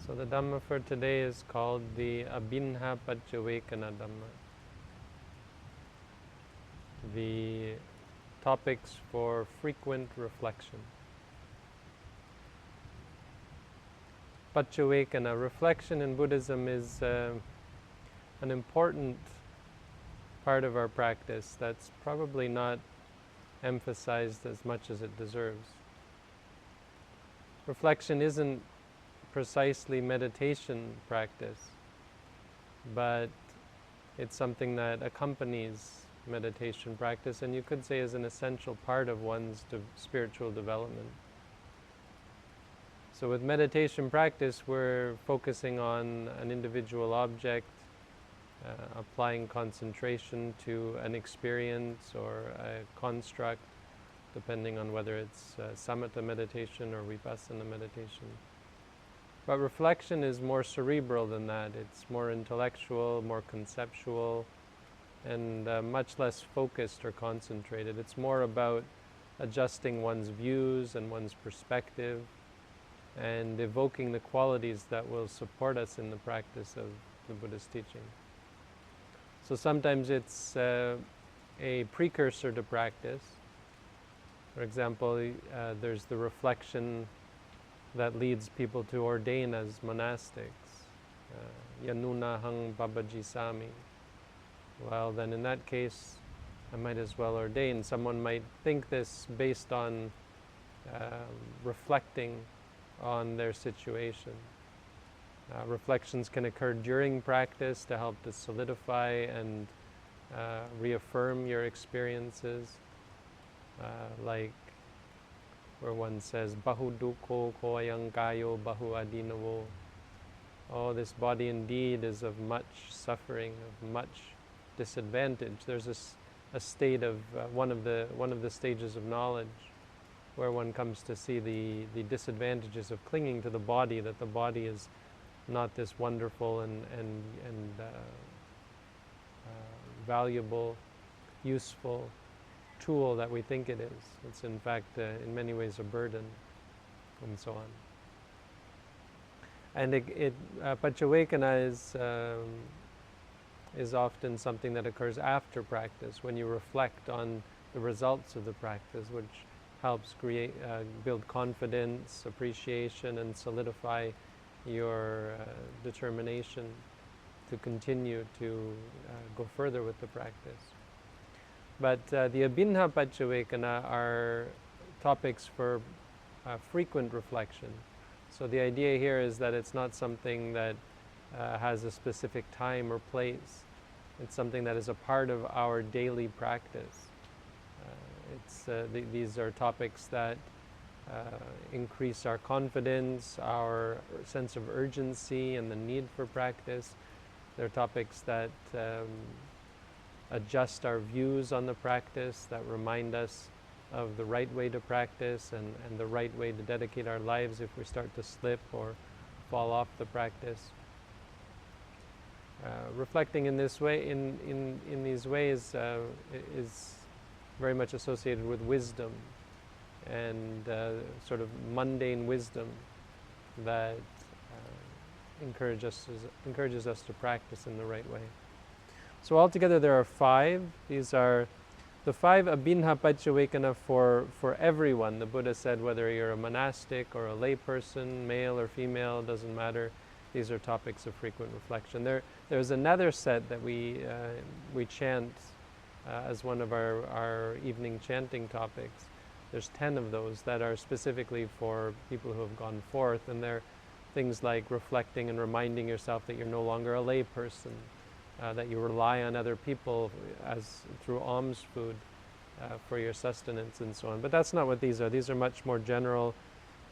So the Dhamma for today is called the Abhinha Paccavekkhana Dhamma. The topics for frequent reflection. Paccavekkhana, reflection in Buddhism is an important part of our practice that's probably not emphasized as much as it deserves. Reflection isn't precisely meditation practice, but it's something that accompanies meditation practice, and you could say is an essential part of one's spiritual development. So with meditation practice, we're focusing on an individual object, applying concentration to an experience or a construct, depending on whether it's samatha meditation or vipassana meditation. But reflection is more cerebral than that. It's more intellectual, more conceptual, and much less focused or concentrated. It's more about adjusting one's views and one's perspective and evoking the qualities that will support us in the practice of the Buddha's teaching. So sometimes it's a precursor to practice. For example, there's the reflection that leads people to ordain as monastics. Yanuna hang babaji sami. Well, then in that case, I might as well ordain. Someone might think this based on reflecting on their situation. Reflections can occur during practice to help to solidify and reaffirm your experiences, like where one says, Bahu dukho koyang kayo bahu adinavo. Oh, this body indeed is of much suffering, of much disadvantage. There's a state of one of the stages of knowledge where one comes to see the disadvantages of clinging to the body, that the body is not this wonderful and valuable, useful tool that we think it is. It's in fact in many ways a burden, and so on. And Paccavekkhana is often something that occurs after practice, when you reflect on the results of the practice, which helps build confidence, appreciation, and solidify your determination to continue to go further with the practice. But the Abhinha Paccavekkhana are topics for frequent reflection. So the idea here is that it's not something that has a specific time or place. It's something that is a part of our daily practice. These are topics that increase our confidence, our sense of urgency and the need for practice. They're topics that adjust our views on the practice, that remind us of the right way to practice and the right way to dedicate our lives if we start to slip or fall off the practice. Reflecting in this way, in these ways, is very much associated with wisdom and sort of mundane wisdom that encourages us to practice in the right way. So altogether there are 5. These are the 5 Abhinha Paccavekkhana for everyone. The Buddha said whether you're a monastic or a lay person, male or female, doesn't matter. These are topics of frequent reflection. There's another set that we chant as one of our evening chanting topics. There's 10 of those that are specifically for people who have gone forth, and they're things like reflecting and reminding yourself that you're no longer a lay person, that you rely on other people through alms food for your sustenance and so on. But that's not what these are. These are much more general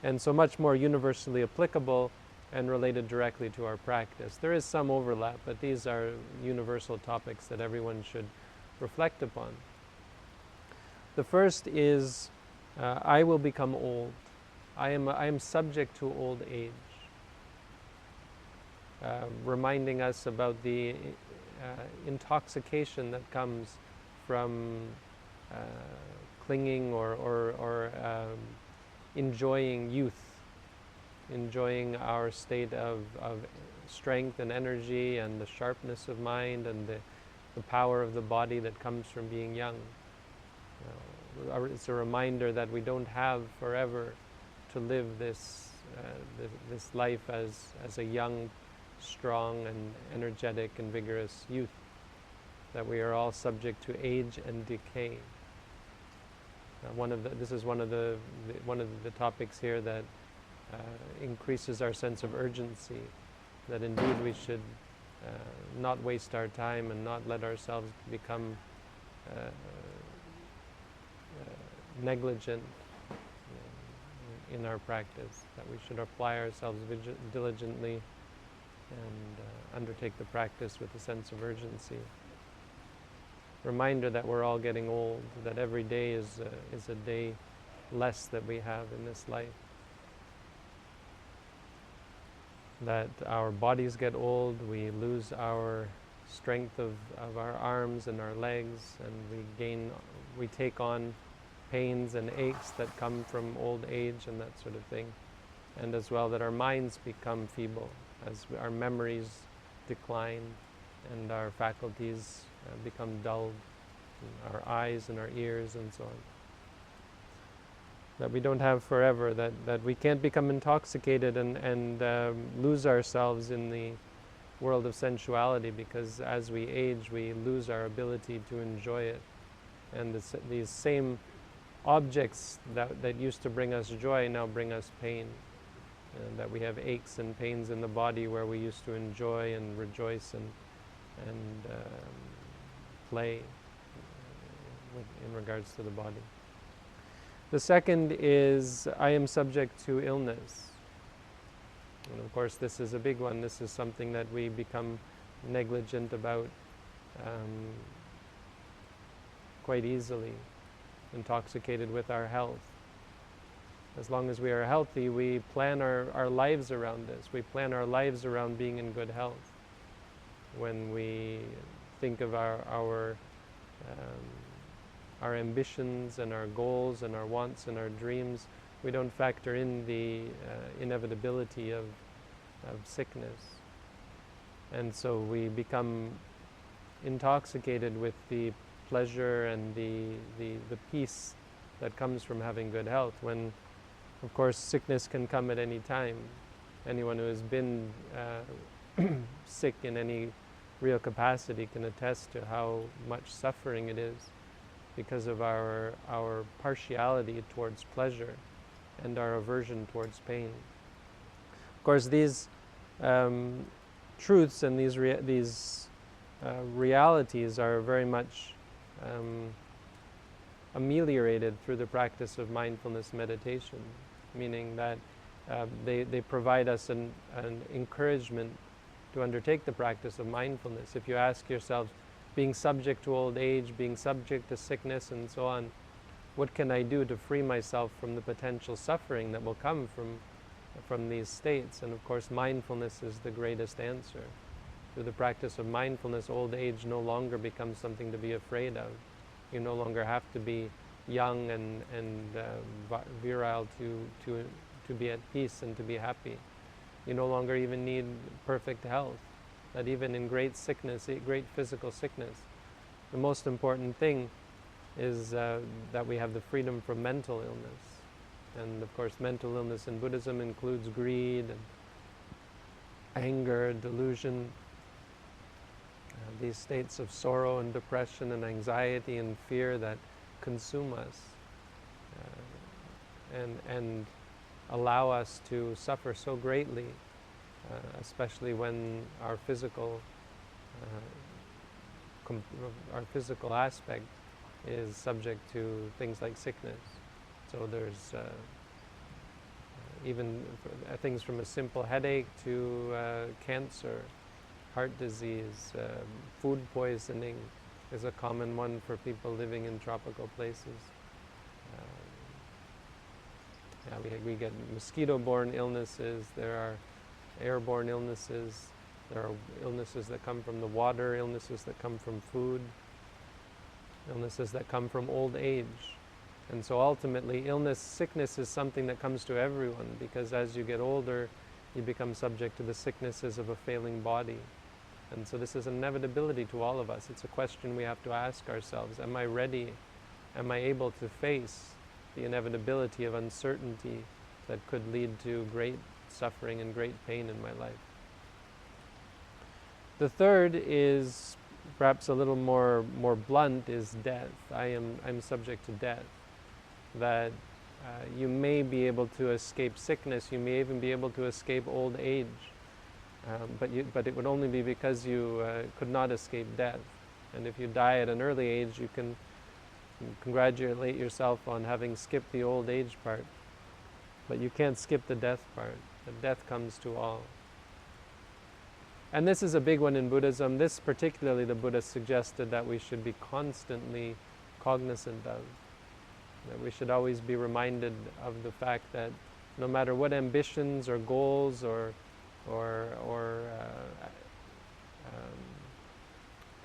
and so much more universally applicable and related directly to our practice. There is some overlap, but these are universal topics that everyone should reflect upon. The first is, I will become old. I am subject to old age. Reminding us about the intoxication that comes from clinging or enjoying youth enjoying our state of strength and energy and the sharpness of mind and the power of the body that comes from being young. It's a reminder that we don't have forever to live this life as a young, strong and energetic and vigorous youth, that we are all subject to age and decay. This is one of the topics here that increases our sense of urgency, that indeed we should not waste our time and not let ourselves become negligent in our practice, that we should apply ourselves diligently and undertake the practice with a sense of urgency. Reminder that we're all getting old, that every day is a day less that we have in this life. That our bodies get old, we lose our strength of our arms and our legs, and we take on pains and aches that come from old age and that sort of thing. And as well that our minds become feeble as our memories decline and our faculties become dulled, our eyes and our ears and so on. That we don't have forever, that we can't become intoxicated and lose ourselves in the world of sensuality, because as we age we lose our ability to enjoy it. And these same objects that used to bring us joy now bring us pain. That we have aches and pains in the body where we used to enjoy and rejoice and play in regards to the body. The second is, I am subject to illness. And of course this is a big one. This is something that we become negligent about quite easily, intoxicated with our health. As long as we are healthy, we plan our lives around this. We plan our lives around being in good health. When we think of our ambitions and our goals and our wants and our dreams, we don't factor in the inevitability of sickness. And so we become intoxicated with the pleasure and the peace that comes from having good health, when of course sickness can come at any time. Anyone who has been sick in any real capacity can attest to how much suffering it is because of our partiality towards pleasure and our aversion towards pain. Of course, these truths and these realities are very much ameliorated through the practice of mindfulness meditation, meaning that they provide us an encouragement to undertake the practice of mindfulness. If you ask yourself, being subject to old age, being subject to sickness and so on, what can I do to free myself from the potential suffering that will come from these states? And of course mindfulness is the greatest answer. Through the practice of mindfulness, old age no longer becomes something to be afraid of. You no longer have to be young and virile to be at peace and to be happy. You no longer even need perfect health. That even in great sickness, great physical sickness, the most important thing is that we have the freedom from mental illness. And of course mental illness in Buddhism includes greed and anger, delusion, these states of sorrow and depression and anxiety and fear that consume us and allow us to suffer so greatly, especially when our physical aspect is subject to things like sickness. So there's even things from a simple headache to cancer, heart disease, food poisoning is a common one for people living in tropical places. We get mosquito-borne illnesses, there are airborne illnesses, there are illnesses that come from the water, illnesses that come from food, illnesses that come from old age. And so ultimately, illness, sickness is something that comes to everyone, because as you get older, you become subject to the sicknesses of a failing body. And so this is an inevitability to all of us. It's a question we have to ask ourselves. Am I ready? Am I able to face the inevitability of uncertainty that could lead to great suffering and great pain in my life? The third is perhaps a little more blunt, is death. I'm subject to death. That you may be able to escape sickness, you may even be able to escape old age, but it would only be because you could not escape death. And if you die at an early age, you can congratulate yourself on having skipped the old age part, but you can't skip the death part. The death comes to all. And this is a big one in Buddhism. This particularly the Buddha suggested that we should be constantly cognizant of. That we should always be reminded of the fact that no matter what ambitions or goals or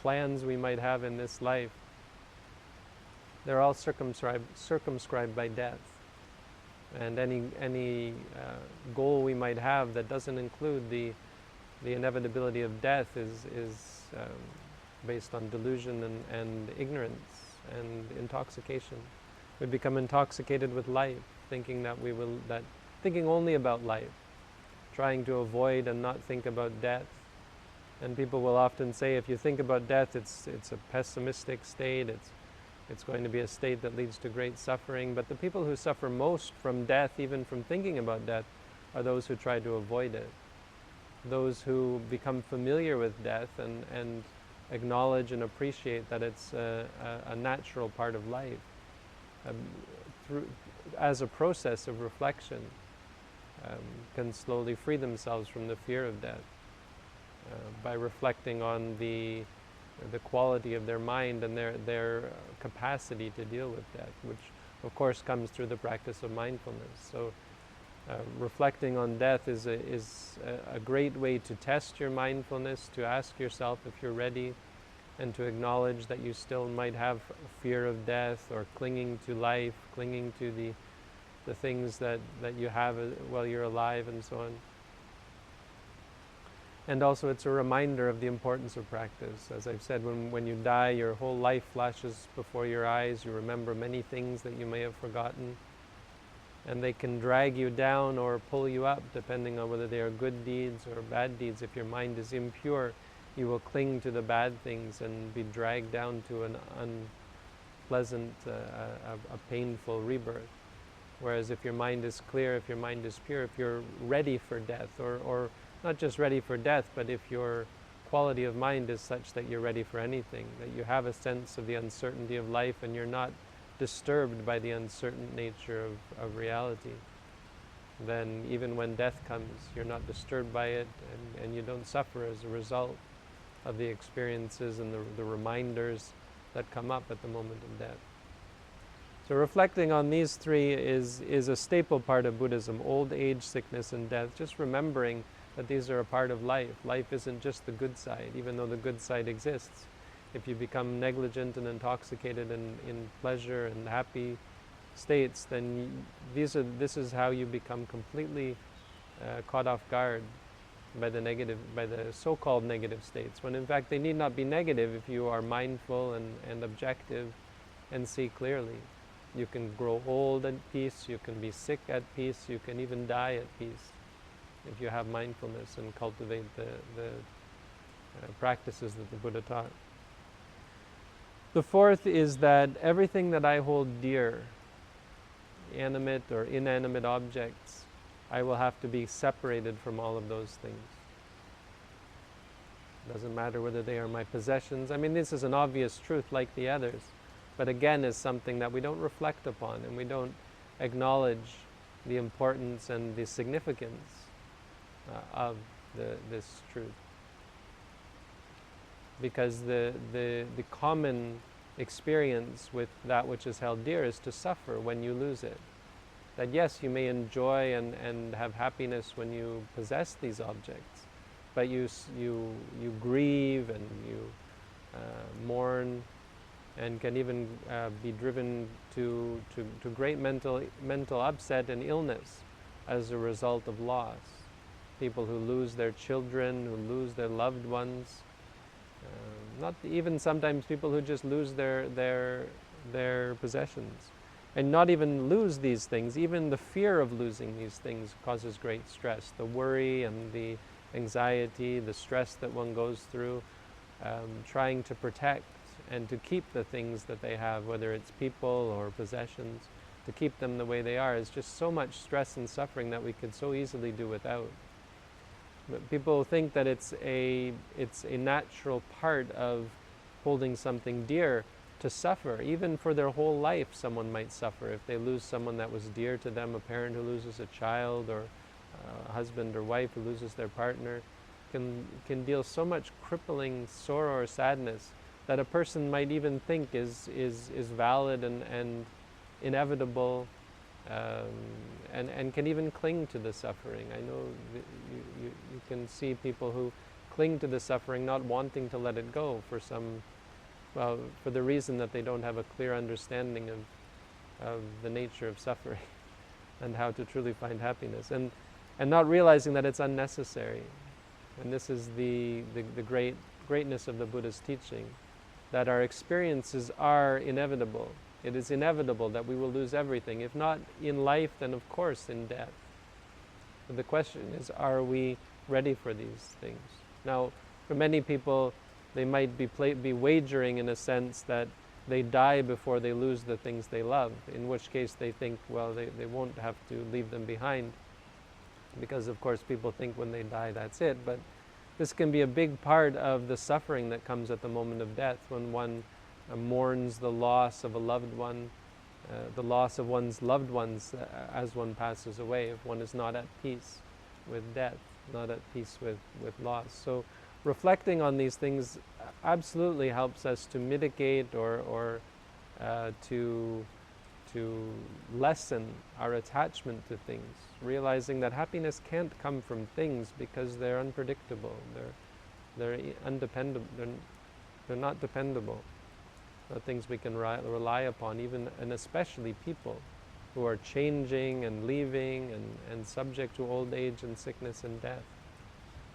plans we might have in this life, they're all circumscribed by death. And any goal we might have that doesn't include the inevitability of death is based on delusion and ignorance and intoxication. We become intoxicated with life, thinking thinking only about life, trying to avoid and not think about death. And people will often say, if you think about death, it's a pessimistic state. It's going to be a state that leads to great suffering. But the people who suffer most from death, even from thinking about death, are those who try to avoid it. Those who become familiar with death and acknowledge and appreciate that it's a natural part of life. As a process of reflection, can slowly free themselves from the fear of death by reflecting on the quality of their mind and their capacity to deal with death, which of course comes through the practice of mindfulness. So reflecting on death is a great way to test your mindfulness, to ask yourself if you're ready, and to acknowledge that you still might have fear of death or clinging to life, clinging to the things that you have while you're alive and so on. And also it's a reminder of the importance of practice. As I've said, when you die, your whole life flashes before your eyes. You remember many things that you may have forgotten. And they can drag you down or pull you up, depending on whether they are good deeds or bad deeds. If your mind is impure, you will cling to the bad things and be dragged down to an unpleasant, a painful rebirth. Whereas if your mind is clear, if your mind is pure, if you're ready for death, or not just ready for death, but if your quality of mind is such that you're ready for anything, that you have a sense of the uncertainty of life and you're not disturbed by the uncertain nature of reality, then even when death comes, you're not disturbed by it, and you don't suffer as a result of the experiences and the reminders that come up at the moment of death. So reflecting on these three is a staple part of Buddhism: old age, sickness, and death. Just remembering that these are a part of life. Life isn't just the good side, even though the good side exists. If you become negligent and intoxicated in pleasure and happy states, then this is how you become completely caught off guard by the so-called negative states, when in fact they need not be negative if you are mindful and objective and see clearly. You can grow old at peace, you can be sick at peace, you can even die at peace if you have mindfulness and cultivate the practices that the Buddha taught. The fourth is that everything that I hold dear, animate or inanimate objects, I will have to be separated from all of those things. Doesn't matter whether they are my possessions. I mean, this is an obvious truth like the others, but again is something that we don't reflect upon and we don't acknowledge the importance and the significance of this truth. Because the common experience with that which is held dear is to suffer when you lose it. That yes, you may enjoy and have happiness when you possess these objects, but you grieve and you mourn and can even be driven to great mental upset and illness as a result of loss. People who lose their children, who lose their loved ones, not even sometimes people who just lose their possessions, and not even lose these things. Even the fear of losing these things causes great stress. The worry and the anxiety, the stress that one goes through, trying to protect and to keep the things that they have, whether it's people or possessions, to keep them the way they are, is just so much stress and suffering that we could so easily do without. But people think that it's a natural part of holding something dear to suffer. Even for their whole life, someone might suffer. If they lose someone that was dear to them, a parent who loses a child, or a husband or wife who loses their partner, can deal so much crippling sorrow or sadness that a person might even think is valid and inevitable, and can even cling to the suffering. I know you can see people who cling to the suffering, not wanting to let it go for the reason that they don't have a clear understanding of the nature of suffering and how to truly find happiness, and not realizing that it's unnecessary. And this is the greatness of the Buddha's teaching, that our experiences are inevitable. It is inevitable that we will lose everything. If not in life, then of course in death. But the question is, are we ready for these things? Now, for many people, they might be wagering in a sense that they die before they lose the things they love, in which case they think, well, they won't have to leave them behind, because of course people think when they die that's it. But this can be a big part of the suffering that comes at the moment of death, when one mourns the loss of a loved one, the loss of one's loved ones as one passes away, if one is not at peace with death, not at peace with loss. So reflecting on these things absolutely helps us to mitigate or to lessen our attachment to things, realizing that happiness can't come from things because they're unpredictable, they're undependable, they're not dependable. Things we can rely upon, even and especially people who are changing and leaving and subject to old age and sickness and death.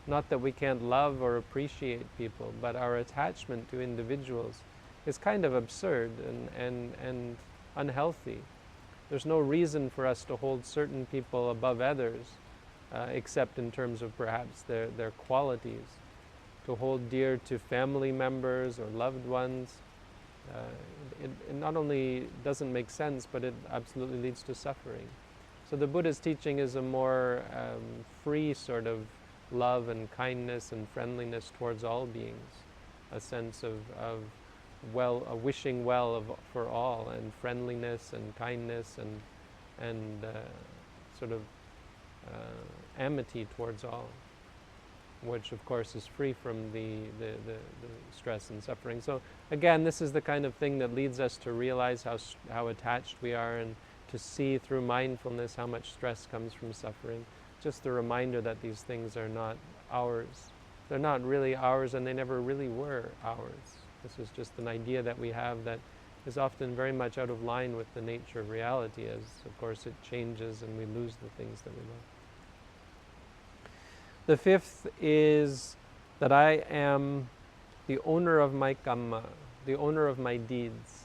Not that we can't love or appreciate people, but our attachment to individuals is kind of absurd and unhealthy. There's no reason for us to hold certain people above others, except in terms of perhaps their qualities. To hold dear to family members or loved ones, it not only doesn't make sense, but it absolutely leads to suffering. So the Buddha's teaching is a more free sort of love and kindness and friendliness towards all beings, a sense of wishing well for all, and friendliness and kindness and sort of amity towards all, which of course is free from the stress and suffering. So again, this is the kind of thing that leads us to realize how attached we are, and to see through mindfulness how much stress comes from suffering. Just a reminder that these things are not ours. They're not really ours, and they never really were ours. This is just an idea that we have that is often very much out of line with the nature of reality, as of course it changes and we lose the things that we love. The fifth is that I am the owner of my kamma, the owner of my deeds.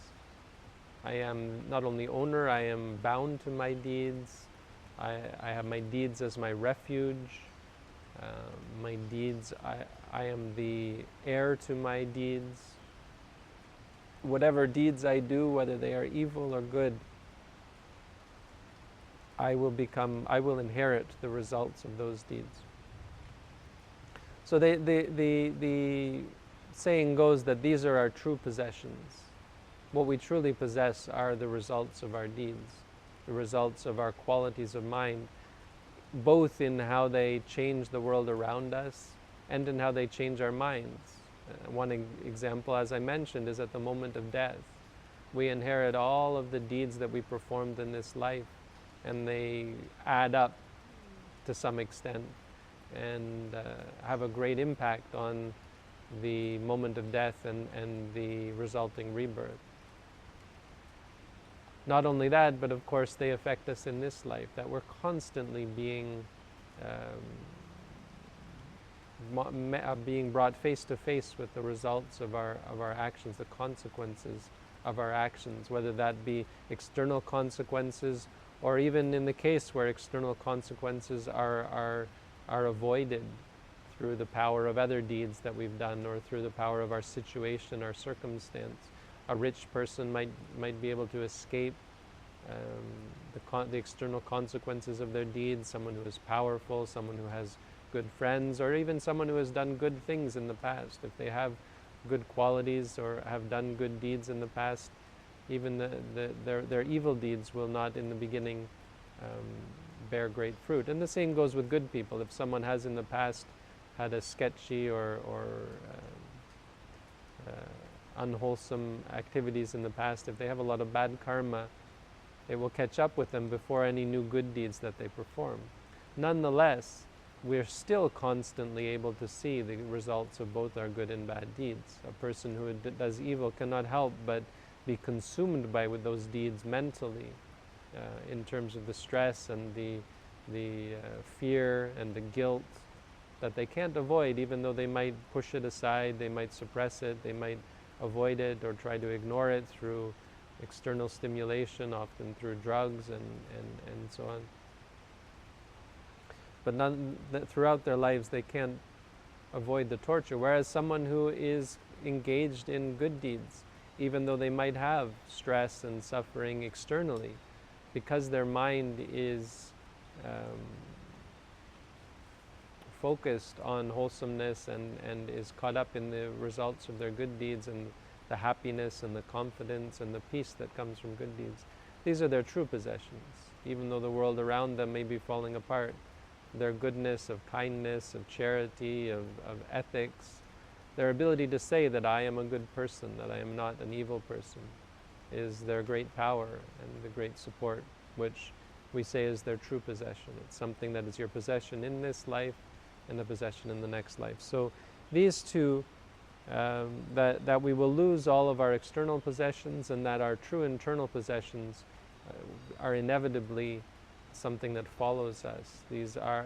I am not only owner, I am bound to my deeds. I have my deeds as my refuge. My deeds, I am the heir to my deeds. Whatever deeds I do, whether they are evil or good, I will inherit the results of those deeds. So the saying goes that these are our true possessions. What we truly possess are the results of our deeds, the results of our qualities of mind, both in how they change the world around us and in how they change our minds. One example, as I mentioned, is at the moment of death. We inherit all of the deeds that we performed in this life, and they add up to some extent and have a great impact on the moment of death and the resulting rebirth. Not only that, but of course they affect us in this life, that we're constantly being being brought face to face with the results of our actions, the consequences of our actions, whether that be external consequences, or even in the case where external consequences are avoided through the power of other deeds that we've done, or through the power of our situation, our circumstance. A rich person might be able to escape the external consequences of their deeds. Someone who is powerful, someone who has good friends, or even someone who has done good things in the past. If they have good qualities or have done good deeds in the past, even their evil deeds will not in the beginning bear great fruit. And the same goes with good people. If someone has in the past had a sketchy or unwholesome activities in the past, if they have a lot of bad karma, it will catch up with them before any new good deeds that they perform. Nonetheless, we're still constantly able to see the results of both our good and bad deeds. A person who does evil cannot help but be consumed by with those deeds mentally, in terms of the stress and the fear and the guilt that they can't avoid, even though they might push it aside, they might suppress it, they might avoid it or try to ignore it through external stimulation, often through drugs and so on. But throughout their lives they can't avoid the torture. Whereas someone who is engaged in good deeds, even though they might have stress and suffering externally, because their mind is focused on wholesomeness and is caught up in the results of their good deeds and the happiness and the confidence and the peace that comes from good deeds, these are their true possessions. Even though the world around them may be falling apart, their goodness, of kindness, of charity, of ethics, their ability to say that I am a good person, that I am not an evil person, is their great power and the great support, which we say is their true possession. It's something that is your possession in this life and a possession in the next life. So these two, that we will lose all of our external possessions, and that our true internal possessions are inevitably something that follows us. These are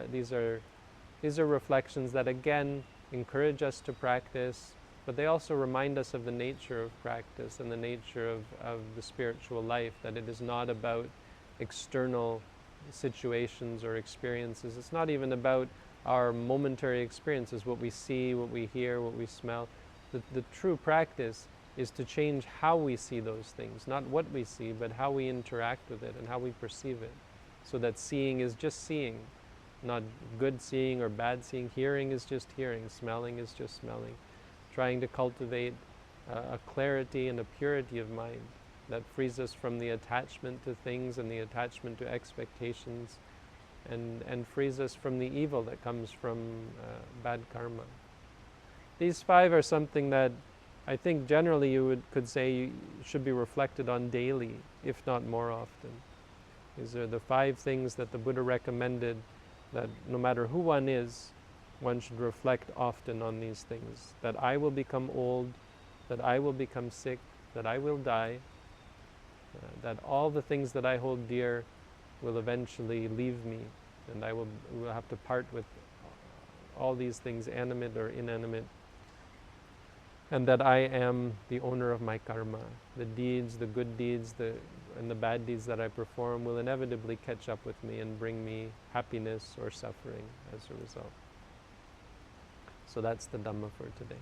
reflections that again encourage us to practice, but they also remind us of the nature of practice and the nature of the spiritual life, that it is not about external situations or experiences. It's not even about our momentary experiences, what we see, what we hear, what we smell. The true practice is to change how we see those things, not what we see, but how we interact with it and how we perceive it. So that seeing is just seeing, not good seeing or bad seeing. Hearing is just hearing, smelling is just smelling. Trying to cultivate a clarity and a purity of mind that frees us from the attachment to things and the attachment to expectations, and frees us from the evil that comes from bad karma. These five are something that I think generally you could say should be reflected on daily, if not more often. These are the five things that the Buddha recommended, that no matter who one is, one should reflect often on these things. That I will become old, that I will become sick, that I will die, that all the things that I hold dear will eventually leave me, and I will have to part with all these things, animate or inanimate, and that I am the owner of my karma. The deeds, the good deeds, and the bad deeds that I perform will inevitably catch up with me and bring me happiness or suffering as a result. So that's the Dhamma for today.